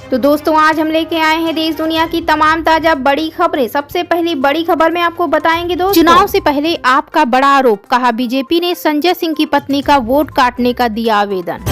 तो दोस्तों आज हम लेके आए हैं देश दुनिया की तमाम ताजा बड़ी खबरें। सबसे पहली बड़ी खबर में आपको बताएंगे दोस्तों, चुनाव से पहले आपका बड़ा आरोप, कहा बीजेपी ने संजय सिंह की पत्नी का वोट काटने का दिया आवेदन।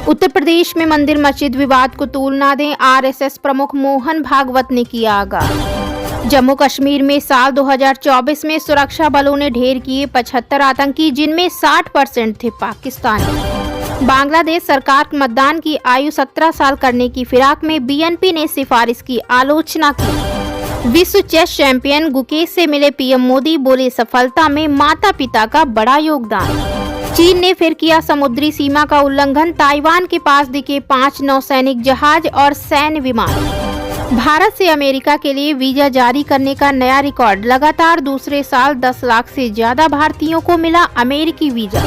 उत्तर प्रदेश में मंदिर मस्जिद विवाद को तूल ना दें, आरएसएस प्रमुख मोहन भागवत ने किया आगाह। जम्मू कश्मीर में साल 2024 में सुरक्षा बलों ने ढेर किए 75 आतंकी, जिनमें 60% थे पाकिस्तानी। बांग्लादेश सरकार मतदान की आयु 17 साल करने की फिराक में, बीएनपी ने सिफारिश की आलोचना की। विश्व चेस चैंपियन गुकेश से मिले पीएम मोदी, बोले सफलता में माता पिता का बड़ा योगदान। चीन ने फिर किया समुद्री सीमा का उल्लंघन, ताइवान के पास दिखे 5 नौसैनिक जहाज और सैन्य विमान। भारत से अमेरिका के लिए वीजा जारी करने का नया रिकॉर्ड, लगातार दूसरे साल 10 लाख से ज्यादा भारतीयों को मिला अमेरिकी वीजा।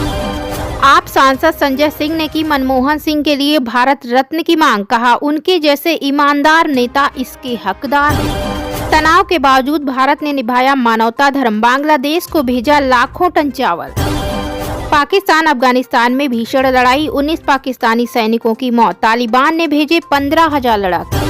आप सांसद संजय सिंह ने की मनमोहन सिंह के लिए भारत रत्न की मांग, कहा उनके जैसे ईमानदार नेता इसके हकदार हैं। तनाव के बावजूद भारत ने निभाया मानवता धर्म, बांग्लादेश को भेजा लाखों टन चावल। पाकिस्तान अफगानिस्तान में भीषण लड़ाई, 19 पाकिस्तानी सैनिकों की मौत, तालिबान ने भेजे 15,000 लड़ाके।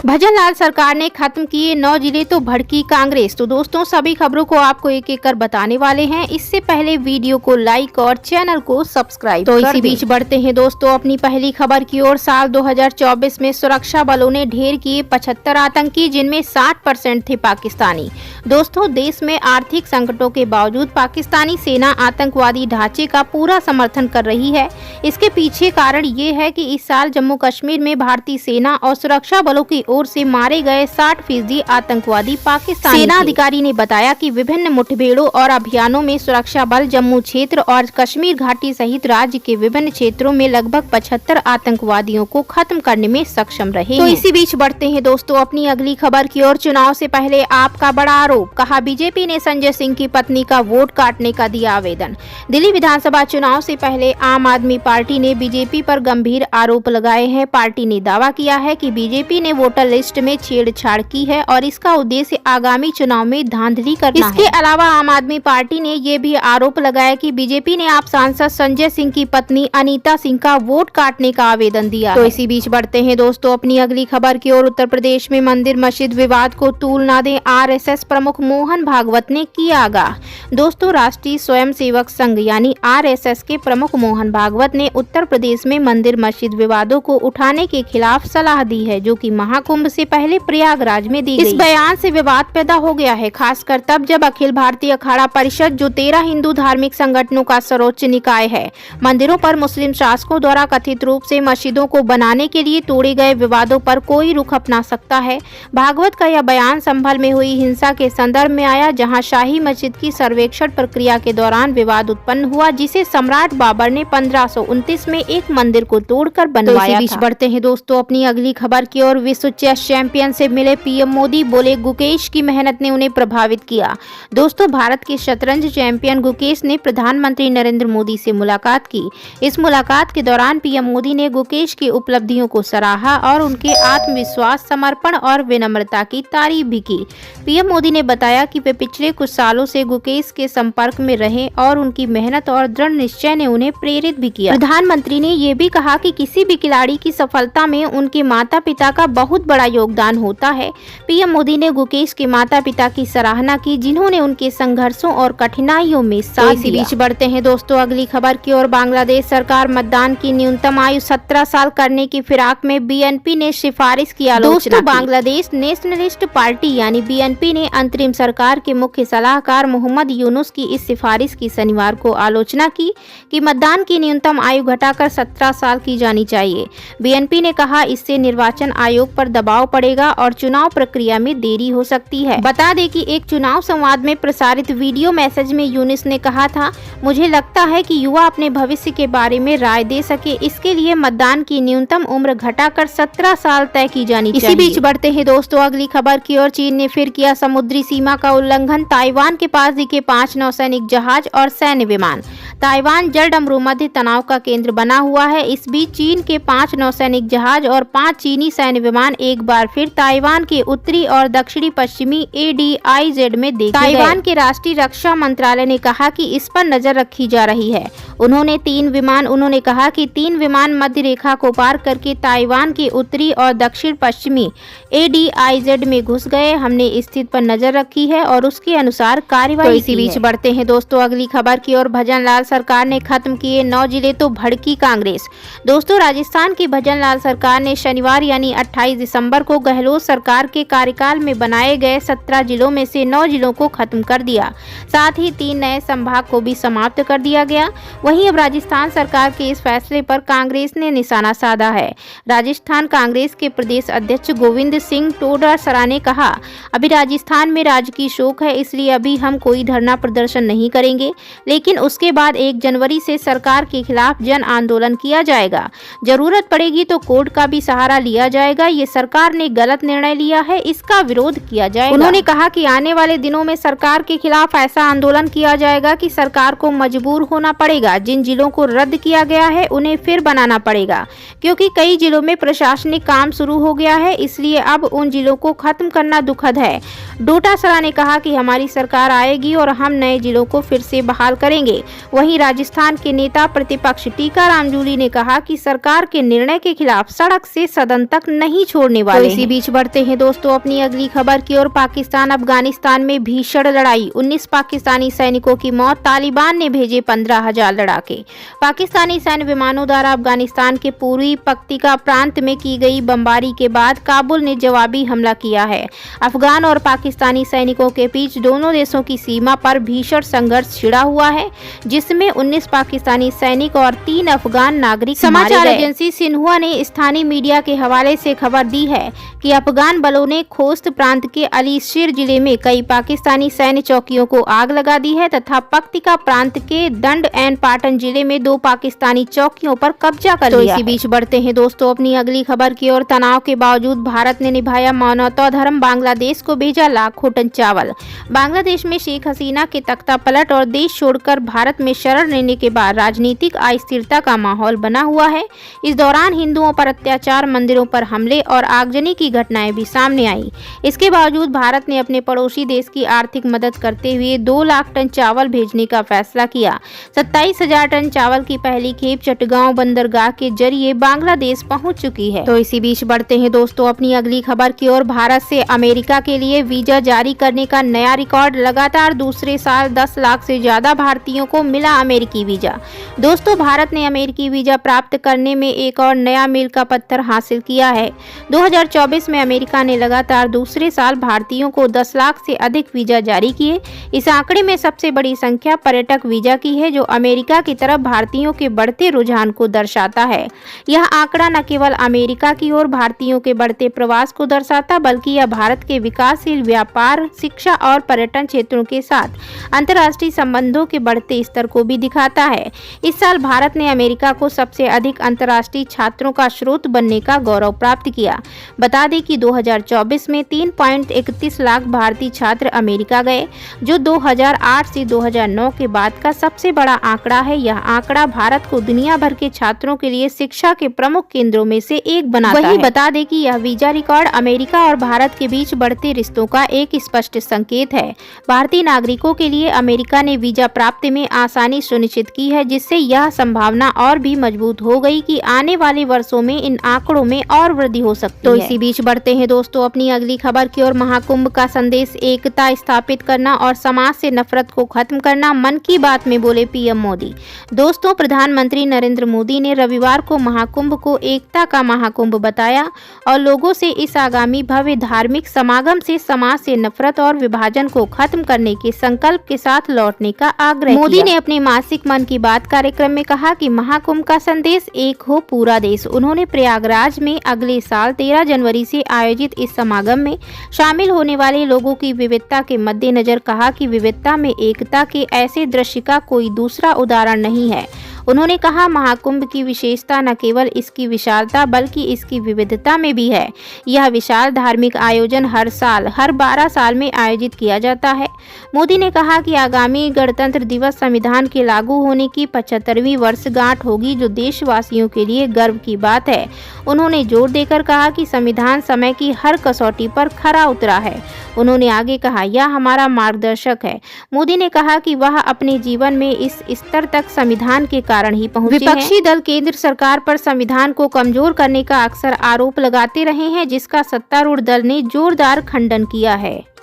भजनलाल सरकार ने खत्म किए 9 जिले तो भड़की कांग्रेस। तो दोस्तों सभी खबरों को आपको एक एक कर बताने वाले हैं, इससे पहले वीडियो को लाइक और चैनल को सब्सक्राइब तो इसी बीच बढ़ते हैं दोस्तों अपनी पहली खबर की ओर। साल 2024 में सुरक्षा बलों ने ढेर किए 75 आतंकी, जिनमें 60% थे पाकिस्तानी। दोस्तों देश में आर्थिक संकटों के बावजूद पाकिस्तानी सेना आतंकवादी ढांचे का पूरा समर्थन कर रही है। इसके पीछे कारण ये है कि इस साल जम्मू कश्मीर में भारतीय सेना और सुरक्षा बलों की ओर से मारे गए 60% आतंकवादी पाकिस्तानी। सेना अधिकारी ने बताया कि विभिन्न मुठभेड़ों और अभियानों में सुरक्षा बल जम्मू क्षेत्र और कश्मीर घाटी सहित राज्य के विभिन्न क्षेत्रों में लगभग 75 आतंकवादियों को खत्म करने में सक्षम रहे। तो इसी बीच बढ़ते हैं दोस्तों अपनी अगली खबर की ओर। चुनाव से पहले आपका बड़ा आरोप, कहा बीजेपी ने संजय सिंह की पत्नी का वोट काटने का दिया आवेदन। दिल्ली विधानसभा चुनाव से पहले आम आदमी पार्टी ने बीजेपी पर गंभीर आरोप लगाए हैं। पार्टी ने दावा किया है कि बीजेपी ने वोटर लिस्ट में छेड़छाड़ की है और इसका उद्देश्य आगामी चुनाव में धांधली करना है। इसके अलावा आम आदमी पार्टी ने ये भी आरोप लगाया कि बीजेपी ने आप सांसद संजय सिंह की पत्नी अनीता सिंह का वोट काटने का आवेदन दिया। तो इसी बीच बढ़ते हैं दोस्तों अपनी अगली खबर की ओर। उत्तर प्रदेश में मंदिर मस्जिद विवाद को तूल ना दें, आरएसएस प्रमुख मोहन भागवत ने किया आगाह। दोस्तों राष्ट्रीय स्वयंसेवक संघ यानी आरएसएस के प्रमुख मोहन भागवत ने उत्तर प्रदेश में मंदिर मस्जिद विवादों को उठाने के खिलाफ सलाह दी है, जो कि महाकुंभ से पहले प्रयागराज में दी गई। इस बयान से विवाद पैदा हो गया है, खासकर तब जब अखिल भारतीय अखाड़ा परिषद, जो 13 हिंदू धार्मिक संगठनों का सर्वोच्च निकाय है, मंदिरों पर मुस्लिम शासकों द्वारा कथित रूप से मस्जिदों को बनाने के लिए तोड़े गए विवादों पर कोई रुख अपना सकता है। भागवत का यह बयान संभल में हुई हिंसा के संदर्भ में आया, जहां शाही मस्जिद की सर्वेक्षण प्रक्रिया के दौरान विवाद उत्पन्न हुआ, जिसे सम्राट बाबर ने 1529 में एक मंदिर को तोड़कर बनवाया था। बढ़ते हैं दोस्तों अपनी अगली खबर की ओर। विश्व चेस चैंपियन से मिले पीएम मोदी, बोले गुकेश की मेहनत ने उन्हें प्रभावित किया। दोस्तों भारत के शतरंज चैंपियन गुकेश ने प्रधानमंत्री नरेंद्र मोदी से मुलाकात की। इस मुलाकात के दौरान पीएम मोदी ने गुकेश की उपलब्धियों को सराहा और उनके आत्मविश्वास, समर्पण और विनम्रता की तारीफ भी की। पीएम मोदी ने बताया कि वे पिछले कुछ सालों से गुकेश के संपर्क में रहे और उनकी मेहनत और दृढ़ निश्चय ने उन्हें प्रेरित भी किया। प्रधानमंत्री ने ये भी कहा कि किसी भी खिलाड़ी की सफलता में उनके माता पिता का बहुत बड़ा योगदान होता है। पीएम मोदी ने गुकेश के माता पिता की सराहना की, जिन्होंने उनके संघर्षों और कठिनाइयों में साथ दिया। इसी बीच बढ़ते हैं दोस्तों अगली खबर की ओर। बांग्लादेश सरकार मतदान की न्यूनतम आयु 17 साल करने की फिराक में, बीएनपी ने सिफारिश की आलोचना। दोस्तों बांग्लादेश नेशनलिस्ट पार्टी यानी बीएनपी ने अंतरिम सरकार के मुख्य सलाहकार मोहम्मद यूनुस की इस सिफारिश की शनिवार को आलोचना की कि मतदान की न्यूनतम आयु घटाकर 17 साल की जानी चाहिए। बीएनपी ने कहा इससे निर्वाचन आयोग पर दबाव पड़ेगा और चुनाव प्रक्रिया में देरी हो सकती है। बता दें कि एक चुनाव संवाद में प्रसारित वीडियो मैसेज में यूनुस ने कहा था, मुझे लगता है कि युवा अपने भविष्य के बारे में राय दे सके, इसके लिए मतदान की न्यूनतम उम्र घटाकर 17 साल तय की जानी चाहिए। इसी बीच बढ़ते हैं दोस्तों अगली खबर की ओर। चीन ने फिर किया समुद्री सीमा का उल्लंघन, ताइवान के पास दिखे 5 नौसैनिक जहाज और सैन्य विमान। ताइवान जलडमरू मध्य तनाव का केंद्र बना हुआ है। इस बीच चीन के 5 नौसैनिक जहाज और 5 चीनी सैन्य विमान एक बार फिर ताइवान के उत्तरी और दक्षिणी पश्चिमी ADIZ में देखे गए। ताइवान के राष्ट्रीय रक्षा मंत्रालय ने कहा कि इस पर नजर रखी जा रही है। उन्होंने कहा कि 3 विमान मध्य रेखा को पार करके ताइवान के उत्तरी और दक्षिण पश्चिमी ADIZ में घुस गए। हमने स्थिति पर नजर रखी है और उसके अनुसार कार्यवाही की है। इसी बीच बढ़ते हैं दोस्तों अगली खबर की ओर। भजनलाल सरकार ने खत्म किए 9 जिले तो भड़की कांग्रेस। दोस्तों राजस्थान की भजनलाल सरकार ने शनिवार यानी 28 दिसंबर को गहलोत सरकार के कार्यकाल में बनाए गए 17 जिलों में से 9 जिलों को खत्म कर दिया। साथ ही 3 नए संभाग को भी समाप्त कर दिया गया। वहीं अब राजस्थान सरकार के इस फैसले पर कांग्रेस ने निशाना साधा है। राजस्थान कांग्रेस के प्रदेश अध्यक्ष गोविंद सिंह डोटासरा ने कहा, अभी राजस्थान में राजकीय शोक है, इसलिए अभी हम कोई धरना प्रदर्शन नहीं करेंगे, लेकिन उसके बाद 1 जनवरी से सरकार के खिलाफ जन आंदोलन किया जाएगा। जरूरत पड़ेगी तो कोर्ट का भी सहारा लिया जाएगा। ये सरकार ने गलत निर्णय लिया है, इसका विरोध किया जाएगा। उन्होंने कहा कि आने वाले दिनों में सरकार के खिलाफ ऐसा आंदोलन किया जाएगा कि सरकार को मजबूर होना पड़ेगा। जिन जिलों को रद्द किया गया है उन्हें फिर बनाना पड़ेगा, क्योंकि कई जिलों में प्रशासनिक काम शुरू हो गया है, इसलिए अब उन जिलों को खत्म करना दुखद है। डोटासरा ने कहा कि हमारी सरकार आएगी और हम नए जिलों को फिर से बहाल करेंगे। वहीं राजस्थान के नेता प्रतिपक्ष टीकाराम जूली ने कहा कि सरकार के निर्णय के खिलाफ सड़क से सदन तक नहीं छोड़ने वाले। इसी बीच बढ़ते हैं दोस्तों अपनी अगली खबर की ओर। पाकिस्तान अफगानिस्तान में भीषण लड़ाई, 19 पाकिस्तानी सैनिकों की मौत, तालिबान ने भेजे 15,000 लड़ाके। पाकिस्तानी सैन्य विमानों द्वारा अफगानिस्तान के पूर्वी पख्तिका प्रांत में की गई बमबारी के बाद काबुल ने जवाबी हमला किया है। अफगान और पाकिस्तानी सैनिकों के बीच दोनों देशों की सीमा पर भीषण संघर्ष छिड़ा हुआ है, जिसमें 19 पाकिस्तानी सैनिक और 3 अफगान नागरिक मारे गए। समाचार एजेंसी सिन्हुआ ने स्थानीय मीडिया के हवाले से खबर दी है कि अफगान बलों ने खोस्त प्रांत के अलीशेर जिले में कई पाकिस्तानी सैन्य चौकियों को आग लगा दी है तथा पख्तिका प्रांत के दंड एंड पाटन जिले में 2 पाकिस्तानी चौकियों पर कब्जा कर लिया। इसी बीच बढ़ते हैं दोस्तों अपनी अगली खबर की ओर। तनाव के बावजूद भारत ने निभाया मानवता धर्म, बांग्लादेश को भेजा लाखों टन चावल। बांग्लादेश में शेख हसीना के तख्ता पलट और देश छोड़कर भारत में शरण लेने के बाद राजनीतिक अस्थिरता का माहौल बना हुआ है। इस दौरान हिंदुओं पर अत्याचार, मंदिरों पर हमले और आगजनी की घटनाएं भी सामने आई। इसके बावजूद भारत ने अपने पड़ोसी देश की आर्थिक मदद करते हुए 2 लाख टन चावल भेजने का फैसला किया। 27,000 टन चावल की पहली खेप चटगांव बंदरगाह के जरिए बांग्लादेश पहुंच चुकी है। तो इसी बीच बढ़ते हैं दोस्तों अपनी अगली खबर की ओर। भारत से अमेरिका के लिए वीजा जारी करने का नया रिकॉर्ड, लगातार दूसरे साल 10 लाख से ज्यादा भारतीयों को मिला अमेरिकी वीजा। दोस्तों भारत ने अमेरिकी वीजा प्राप्त करने में एक और नया मील का पत्थर हासिल किया है। 2024 में अमेरिका ने लगातार दूसरे साल भारतीयों को 10 लाख से अधिक वीजा जारी किए। इस आंकड़े में सबसे बड़ी संख्या पर्यटक वीजा की है, जो अमेरिका की तरफ भारतीयों के बढ़ते रुझान को दर्शाता है। यह आंकड़ा न केवल अमेरिका की ओर भारतीयों के बढ़ते प्रवास को दर्शाता, बल्कि यह भारत के विकासशील व्यापार, शिक्षा और पर्यटन क्षेत्रों के साथ अंतर्राष्ट्रीय संबंधों के बढ़ते स्तर को भी दिखाता है। इस साल भारत ने अमेरिका को सबसे अधिक अंतर्राष्ट्रीय छात्रों का स्रोत बनने का गौरव प्राप्त किया। बता दें कि 2024 में 3.31 लाख भारतीय छात्र अमेरिका गए, जो 2008 से 2009 के बाद का सबसे बड़ा आंकड़ा है। यह आंकड़ा भारत को दुनिया भर के छात्रों के लिए शिक्षा के प्रमुख केंद्रों में से एक बनाता है। वहीं बता दें कि यह वीजा रिकॉर्ड अमेरिका और भारत के बीच बढ़ते रिश्तों का एक स्पष्ट संकेत है। भारतीय नागरिकों के लिए अमेरिका ने वीजा प्राप्ति में आसानी सुनिश्चित की है, जिससे यह संभावना और भी मजबूत हो गई कि आने वाले वर्षों में इन आंकड़ों में और वृद्धि हो सकती है। तो इसी बीच बढ़ते हैं दोस्तों अपनी अगली खबर की ओर। महाकुंभ का संदेश, एकता स्थापित करना और समाज से नफरत को खत्म करना, मन की बात में बोले पीएम मोदी। दोस्तों प्रधानमंत्री नरेंद्र मोदी ने रविवार को महाकुंभ को एकता का महाकुंभ बताया और लोगों से इस आगामी भव्य धार्मिक समागम से समाज से नफरत और विभाजन को खत्म करने के संकल्प के साथ लौटने का आग्रह किया। मोदी ने अपने मासिक मन की बात कार्यक्रम में कहा कि महाकुंभ का संदेश एक हो पूरा देश। उन्होंने प्रयागराज में अगले साल 13 जनवरी से आयोजित इस समागम में शामिल होने वाले लोगों की विविधता के मद्देनजर कहा कि विविधता में एकता के ऐसे दृश्य का कोई दूसरा उदाहरण नहीं है। उन्होंने कहा, महाकुंभ की विशेषता न केवल इसकी विशालता बल्कि इसकी विविधता में भी है। यह विशाल धार्मिक आयोजन हर साल हर 12 साल में आयोजित किया जाता है। मोदी ने कहा कि आगामी गणतंत्र दिवस संविधान के लागू होने की 75वीं वर्षगांठ होगी, जो देशवासियों के लिए गर्व की बात है। उन्होंने जोर देकर कहा कि संविधान समय की हर कसौटी पर खरा उतरा है। उन्होंने आगे कहा, यह हमारा मार्गदर्शक है। मोदी ने कहा कि वह अपने जीवन में इस स्तर तक संविधान के कारण ही पहुंचे हैं। विपक्षी दल केंद्र सरकार पर संविधान को कमजोर करने का अक्सर आरोप लगाते रहे हैं, जिसका सत्तारूढ़ दल ने जोरदार खंडन किया है।